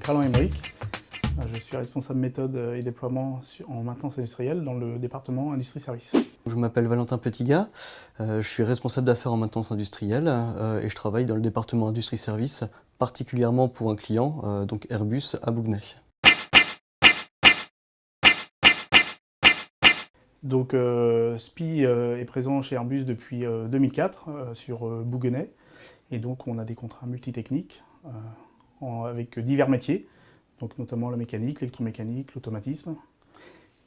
Cralin Aymeric. Je suis responsable méthode et déploiement en maintenance industrielle dans le département Industrie Service. Je m'appelle Valentin Petitgat, je suis responsable d'affaires en maintenance industrielle et je travaille dans le département Industrie Service, particulièrement pour un client, donc Airbus à Bouguenais. Donc SPI est présent chez Airbus depuis 2004 sur Bouguenais, et donc on a des contrats multitechniques avec divers métiers, donc notamment la mécanique, l'électromécanique, l'automatisme.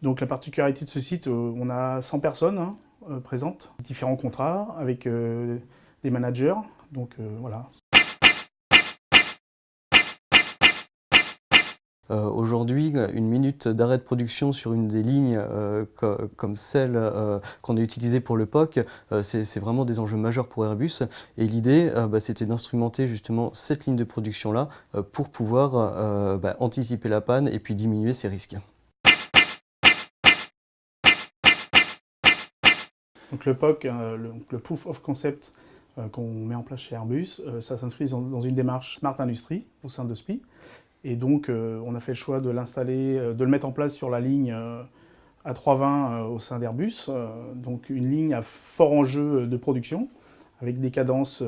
Donc la particularité de ce site, on a 100 personnes présentes, différents contrats avec des managers, donc voilà. Aujourd'hui, une minute d'arrêt de production sur une des lignes comme celle qu'on a utilisée pour le POC, c'est vraiment des enjeux majeurs pour Airbus. Et l'idée, c'était d'instrumenter justement cette ligne de production-là pour pouvoir anticiper la panne et puis diminuer ses risques. Donc le POC, le Proof of Concept qu'on met en place chez Airbus, ça s'inscrit dans une démarche Smart Industry au sein de SPI. Et donc, on a fait le choix de l'installer, de le mettre en place sur la ligne A320 au sein d'Airbus. Donc, une ligne à fort enjeu de production, avec des cadences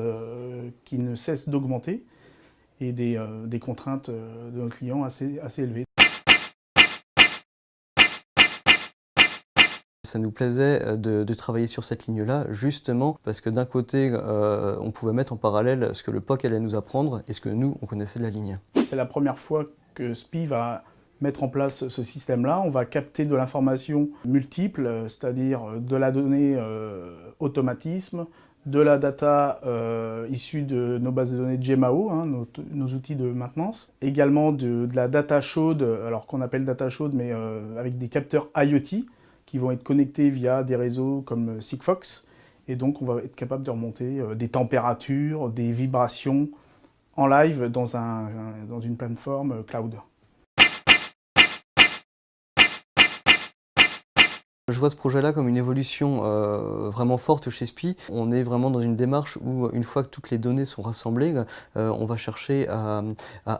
qui ne cessent d'augmenter et des contraintes de nos clients assez élevées. Ça nous plaisait de travailler sur cette ligne-là, justement parce que d'un côté, on pouvait mettre en parallèle ce que le POC allait nous apprendre et ce que nous, on connaissait de la ligne. C'est la première fois que SPI va mettre en place ce système-là. On va capter de l'information multiple, c'est-à-dire de la donnée automatisme, de la data issue de nos bases de données GMAO, nos outils de maintenance. Également de la data chaude, alors qu'on appelle data chaude, mais avec des capteurs IoT, qui vont être connectés via des réseaux comme Sigfox. Et donc, on va être capable de remonter des températures, des vibrations en live dans une plateforme cloud. Je vois ce projet-là comme une évolution vraiment forte chez SPI. On est vraiment dans une démarche où, une fois que toutes les données sont rassemblées, on va chercher à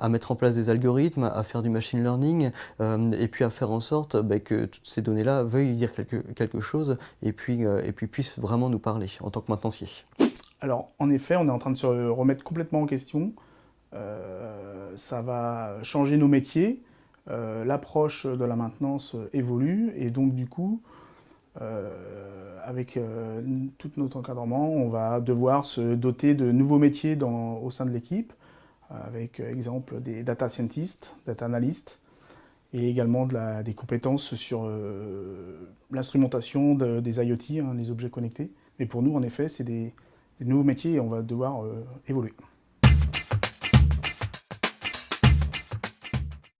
mettre en place des algorithmes, à faire du machine learning, et puis à faire en sorte que toutes ces données-là veuillent dire quelque chose et puis puissent vraiment nous parler en tant que maintenancier. Alors, en effet, on est en train de se remettre complètement en question. Ça va changer nos métiers. L'approche de la maintenance évolue et donc du coup, avec tout notre encadrement, on va devoir se doter de nouveaux métiers au sein de l'équipe, avec exemple des data scientists, data analysts, et également des compétences sur l'instrumentation des IoT, les objets connectés. Mais pour nous, en effet, c'est des nouveaux métiers et on va devoir évoluer.